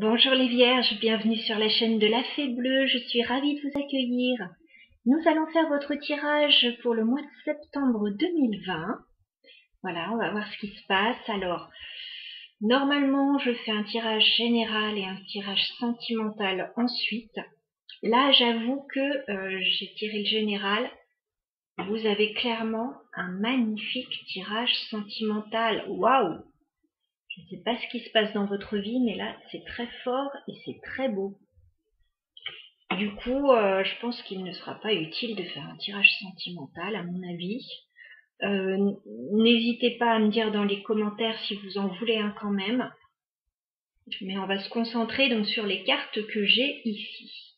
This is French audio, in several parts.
Bonjour les vierges, bienvenue sur la chaîne de la Fée Bleue, je suis ravie de vous accueillir. Nous allons faire votre tirage pour le mois de septembre 2020. Voilà, on va voir ce qui se passe. Alors, normalement, je fais un tirage général et un tirage sentimental ensuite. Là, j'avoue que j'ai tiré le général. Vous avez clairement un magnifique tirage sentimental. Waouh! Je ne sais pas ce qui se passe dans votre vie, mais là, c'est très fort et c'est très beau. Du coup, je pense qu'il ne sera pas utile de faire un tirage sentimental, à mon avis. N'hésitez pas à me dire dans les commentaires si vous en voulez un quand même. Mais on va se concentrer donc sur les cartes que j'ai ici.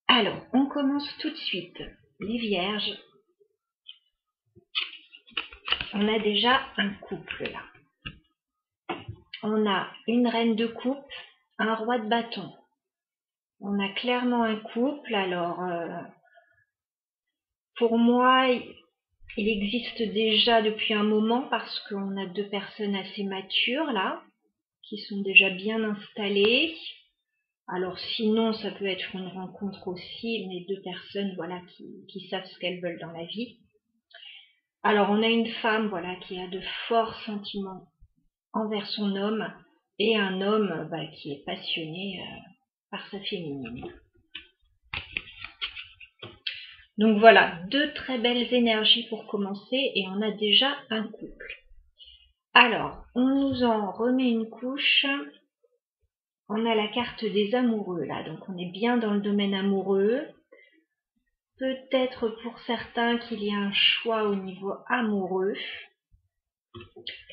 Alors, on commence tout de suite. Les vierges. On a déjà un couple là. On a une reine de coupe, un roi de bâton. On a clairement un couple. Alors, pour moi, il existe déjà depuis un moment parce qu'on a deux personnes assez matures là, qui sont déjà bien installées. Alors sinon, ça peut être une rencontre aussi, mais deux personnes voilà qui savent ce qu'elles veulent dans la vie. Alors on a une femme voilà qui a de forts sentiments envers son homme et un homme qui est passionné par sa féminine. Donc voilà, deux très belles énergies pour commencer et on a déjà un couple. Alors, on nous en remet une couche. On a la carte des amoureux là, donc on est bien dans le domaine amoureux. Peut-être pour certains qu'il y a un choix au niveau amoureux.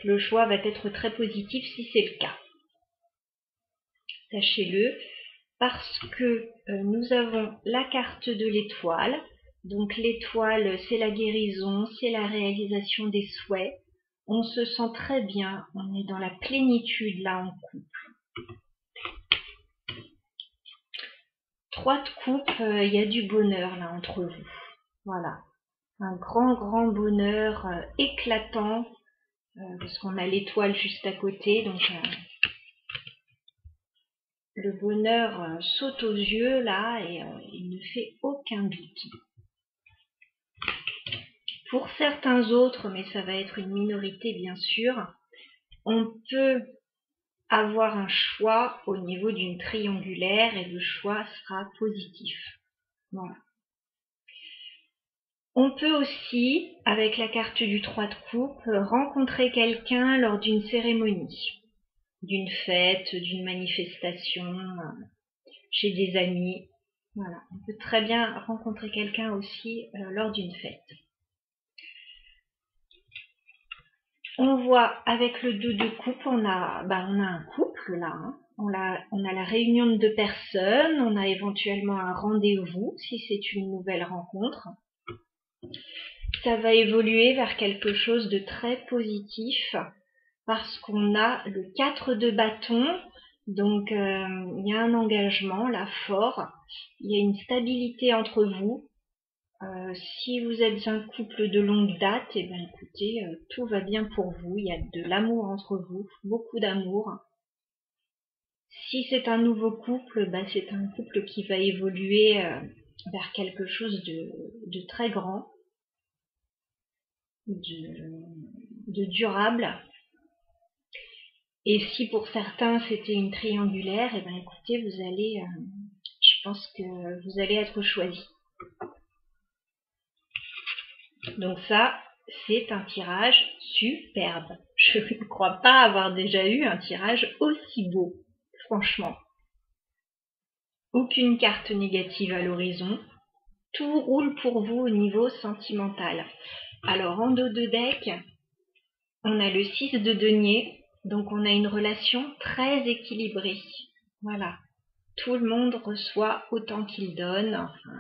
Le choix va être très positif si c'est le cas. Sachez-le, parce que nous avons la carte de l'étoile. Donc l'étoile, c'est la guérison, c'est la réalisation des souhaits. On se sent très bien, on est dans la plénitude là en couple. 3 de coupe, il y a du bonheur là entre vous. Voilà, un grand bonheur éclatant, parce qu'on a l'étoile juste à côté, donc le bonheur saute aux yeux là et il ne fait aucun doute. Pour certains autres, mais ça va être une minorité bien sûr, on peut avoir un choix au niveau d'une triangulaire et le choix sera positif. Voilà. On peut aussi, avec la carte du 3 de coupe, rencontrer quelqu'un lors d'une cérémonie, d'une fête, d'une manifestation, chez des amis. Voilà. On peut très bien rencontrer quelqu'un aussi lors d'une fête. On voit avec le 2 de coupe, on a un couple là. Hein. On a la réunion de deux personnes, on a éventuellement un rendez-vous si c'est une nouvelle rencontre. Ça va évoluer vers quelque chose de très positif parce qu'on a le 4 de bâton, donc il y a un engagement là fort, il y a une stabilité entre vous. Si vous êtes un couple de longue date, eh bien écoutez, tout va bien pour vous, il y a de l'amour entre vous, beaucoup d'amour. Si c'est un nouveau couple, c'est un couple qui va évoluer vers quelque chose de très grand, de durable. Et si pour certains c'était une triangulaire, eh bien écoutez, vous allez, je pense que vous allez être choisis. Donc ça, c'est un tirage superbe. Je ne crois pas avoir déjà eu un tirage aussi beau, franchement. Aucune carte négative à l'horizon. Tout roule pour vous au niveau sentimental. Alors en dos de deck, on a le 6 de denier, donc on a une relation très équilibrée. Voilà, tout le monde reçoit autant qu'il donne, enfin,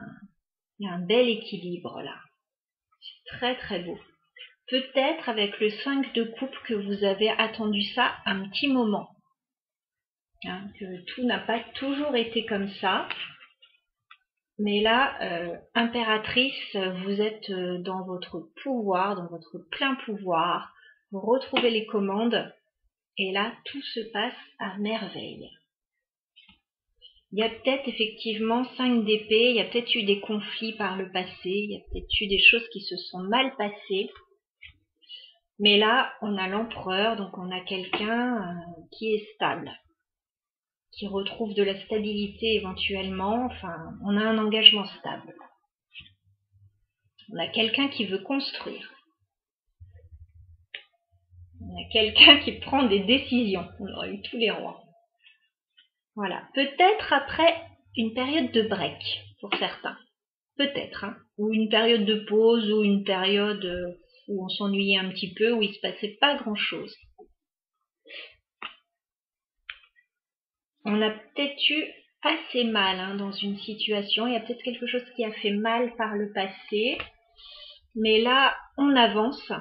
il y a un bel équilibre là. C'est très beau. Peut-être avec le 5 de coupe que vous avez attendu ça un petit moment. Hein, que tout n'a pas toujours été comme ça. Mais là, impératrice, vous êtes dans votre pouvoir, dans votre plein pouvoir. Vous retrouvez les commandes et là, tout se passe à merveille. Il y a peut-être effectivement 5 d'épée, il y a peut-être eu des conflits par le passé, il y a peut-être eu des choses qui se sont mal passées. Mais là, on a l'empereur, donc on a quelqu'un qui est stable, qui retrouve de la stabilité éventuellement, enfin, on a un engagement stable. On a quelqu'un qui veut construire. On a quelqu'un qui prend des décisions. On aurait eu tous les rois. Voilà. Peut-être après une période de break, pour certains. Peut-être, hein. Ou une période de pause, ou une période où on s'ennuyait un petit peu, où il se passait pas grand-chose. On a peut-être eu assez mal dans une situation. Il y a peut-être quelque chose qui a fait mal par le passé. Mais là, on avance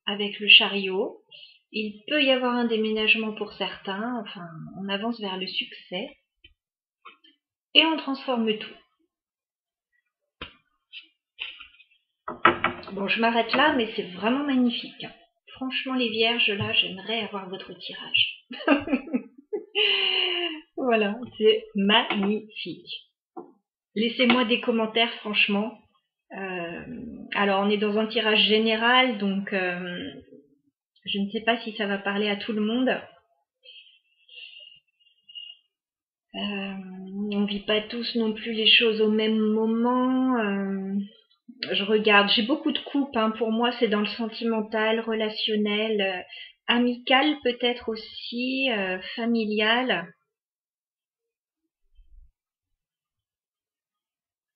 avec le chariot. Il peut y avoir un déménagement pour certains. Enfin, on avance vers le succès. Et on transforme tout. Bon, je m'arrête là, mais c'est vraiment magnifique. Franchement, les vierges, là, j'aimerais avoir votre tirage. Voilà, c'est magnifique. Laissez-moi des commentaires, franchement. Alors, on est dans un tirage général, donc je ne sais pas si ça va parler à tout le monde. On vit pas tous non plus les choses au même moment. Je regarde, j'ai beaucoup de coupes. Pour moi, c'est dans le sentimental, relationnel, amical peut-être aussi, familial.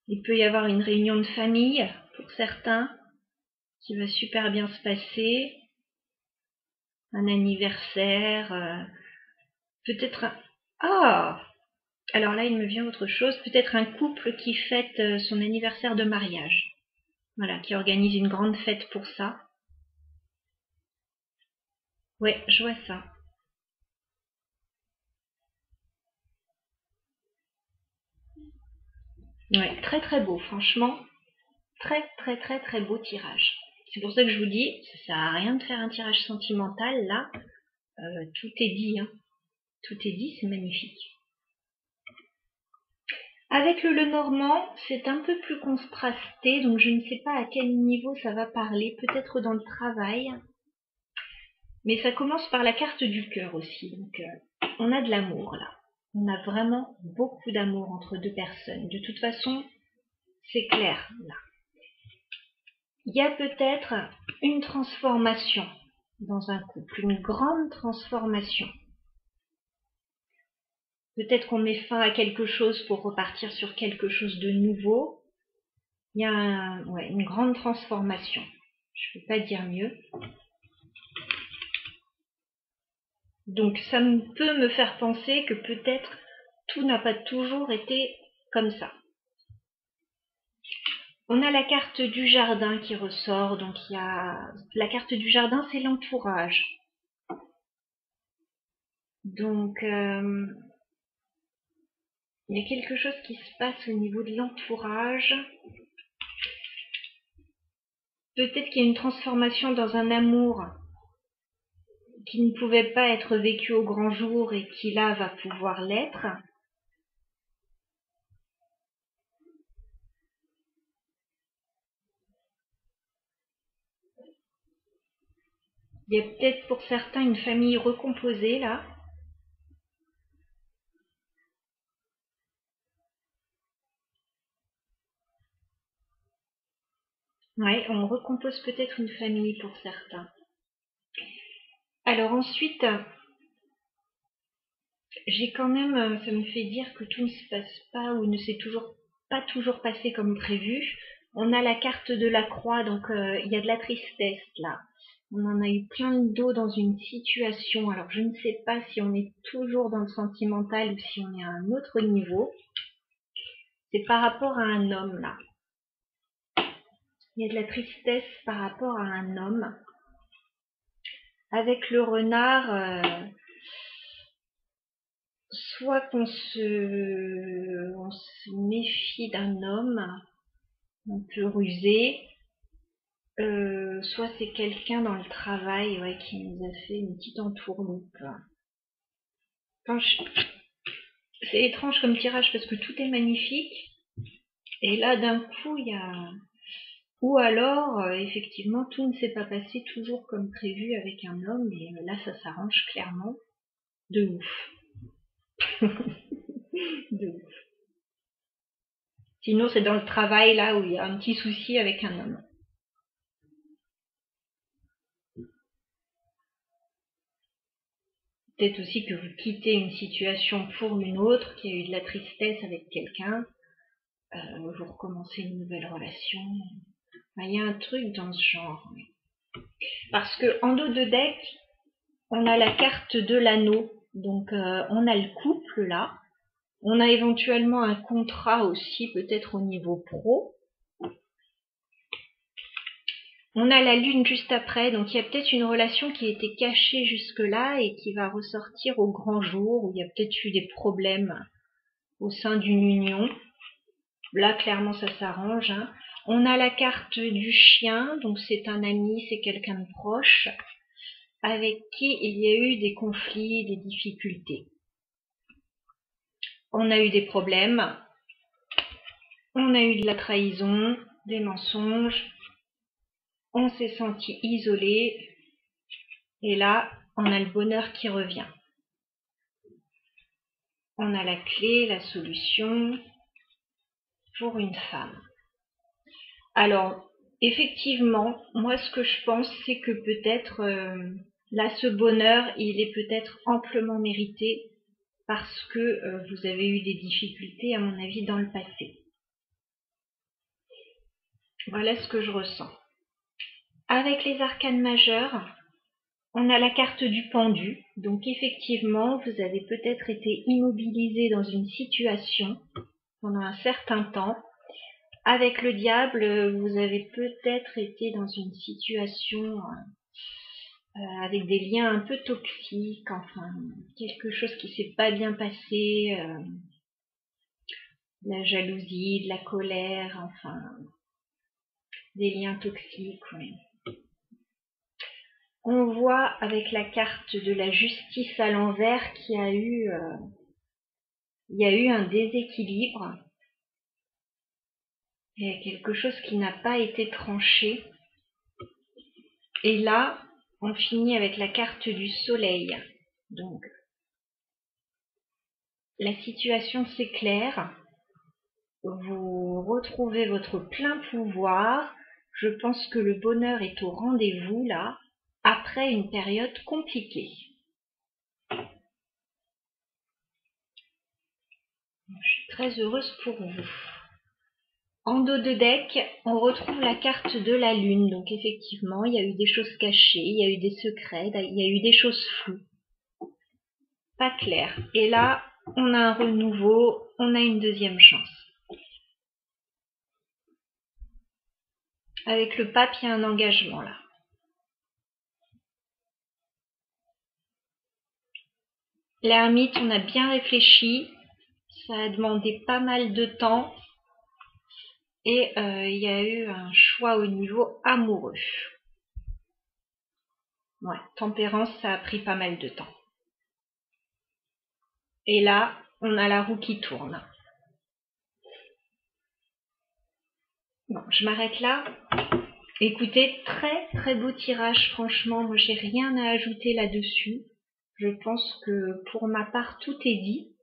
Il peut y avoir une réunion de famille pour certains qui va super bien se passer. Un anniversaire, peut-être un... Ah! Alors là, il me vient autre chose. Peut-être un couple qui fête son anniversaire de mariage. Voilà, qui organise une grande fête pour ça. Ouais, je vois ça. Ouais, très très beau, franchement. Très très très très beau tirage. C'est pour ça que je vous dis, ça sert à rien de faire un tirage sentimental, là. Tout est dit, hein. Tout est dit, c'est magnifique. Avec le Lenormand, c'est un peu plus contrasté, donc je ne sais pas à quel niveau ça va parler, peut-être dans le travail. Mais ça commence par la carte du cœur aussi, donc on a de l'amour là. On a vraiment beaucoup d'amour entre deux personnes. De toute façon, c'est clair là. Il y a peut-être une transformation dans un couple, une grande transformation. Peut-être qu'on met fin à quelque chose pour repartir sur quelque chose de nouveau. Il y a une grande transformation. Je ne peux pas dire mieux. Donc ça peut me faire penser que peut-être tout n'a pas toujours été comme ça. On a la carte du jardin qui ressort. Donc il y a la carte du jardin, c'est l'entourage. Donc il y a quelque chose qui se passe au niveau de l'entourage. Peut-être qu'il y a une transformation dans un amour qui ne pouvait pas être vécu au grand jour et qui là va pouvoir l'être. Il y a peut-être pour certains une famille recomposée là. Ouais, on recompose peut-être une famille pour certains. Alors ensuite, j'ai quand même, ça me fait dire que tout ne se passe pas ou ne s'est pas toujours passé comme prévu. On a la carte de la croix, donc il y a de la tristesse là. On en a eu plein le dos dans une situation. Alors je ne sais pas si on est toujours dans le sentimental ou si on est à un autre niveau. C'est par rapport à un homme là. Il y a de la tristesse par rapport à un homme. Avec le renard, soit qu'on on se méfie d'un homme un peu rusé, soit c'est quelqu'un dans le travail qui nous a fait une petite entourloupe. C'est étrange comme tirage parce que tout est magnifique. Et là, d'un coup, il y a... Ou alors, effectivement, tout ne s'est pas passé toujours comme prévu avec un homme. Et là, ça s'arrange clairement. De ouf. De ouf. Sinon, c'est dans le travail, là, où il y a un petit souci avec un homme. Peut-être aussi que vous quittez une situation pour une autre, qu'il y a eu de la tristesse avec quelqu'un. Vous recommencez une nouvelle relation. Il y a un truc dans ce genre. Parce que en dos de deck, on a la carte de l'anneau. Donc, on a le couple, là. On a éventuellement un contrat aussi, peut-être au niveau pro. On a la lune juste après, donc il y a peut-être une relation qui a été cachée jusque-là et qui va ressortir au grand jour, où il y a peut-être eu des problèmes au sein d'une union. Là, clairement, ça s'arrange. Hein. On a la carte du chien, donc c'est un ami, c'est quelqu'un de proche, avec qui il y a eu des conflits, des difficultés. On a eu des problèmes, on a eu de la trahison, des mensonges, on s'est senti isolé, et là, on a le bonheur qui revient. On a la clé, la solution pour une femme. Alors, effectivement, moi ce que je pense, c'est que peut-être là, ce bonheur, il est peut-être amplement mérité parce que vous avez eu des difficultés, à mon avis, dans le passé. Voilà ce que je ressens. Avec les arcanes majeures, on a la carte du pendu. Donc effectivement, vous avez peut-être été immobilisé dans une situation pendant un certain temps. Avec le diable, vous avez peut-être été dans une situation avec des liens un peu toxiques, enfin, quelque chose qui s'est pas bien passé, de la jalousie, de la colère, enfin, des liens toxiques, oui. On voit avec la carte de la justice à l'envers qu'il y a eu, il y a eu un déséquilibre. Il y a quelque chose qui n'a pas été tranché. Et là, on finit avec la carte du soleil. Donc, la situation s'éclaire. Vous retrouvez votre plein pouvoir. Je pense que le bonheur est au rendez-vous là, après une période compliquée. Je suis très heureuse pour vous. En dos de deck, on retrouve la carte de la lune. Donc effectivement, il y a eu des choses cachées, il y a eu des secrets, il y a eu des choses floues. Pas claires. Et là, on a un renouveau, on a une deuxième chance. Avec le pape, il y a un engagement là. L'ermite, on a bien réfléchi. Ça a demandé pas mal de temps. Et il y a eu un choix au niveau amoureux. Ouais, tempérance, ça a pris pas mal de temps. Et là, on a la roue qui tourne. Bon, je m'arrête là. Écoutez, très très beau tirage, franchement, moi j'ai rien à ajouter là-dessus. Je pense que pour ma part, tout est dit.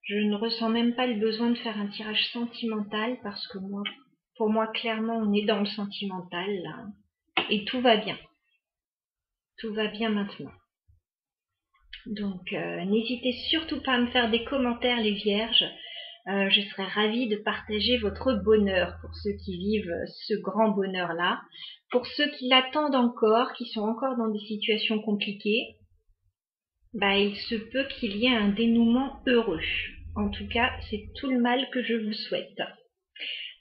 Je ne ressens même pas le besoin de faire un tirage sentimental parce que moi, pour moi, clairement, on est dans le sentimental là. Et tout va bien. Tout va bien maintenant. Donc, n'hésitez surtout pas à me faire des commentaires, les vierges. Je serais ravie de partager votre bonheur pour ceux qui vivent ce grand bonheur-là. Pour ceux qui l'attendent encore, qui sont encore dans des situations compliquées, il se peut qu'il y ait un dénouement heureux. En tout cas, c'est tout le mal que je vous souhaite.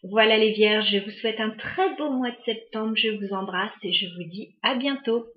Voilà les vierges, je vous souhaite un très beau mois de septembre. Je vous embrasse et je vous dis à bientôt.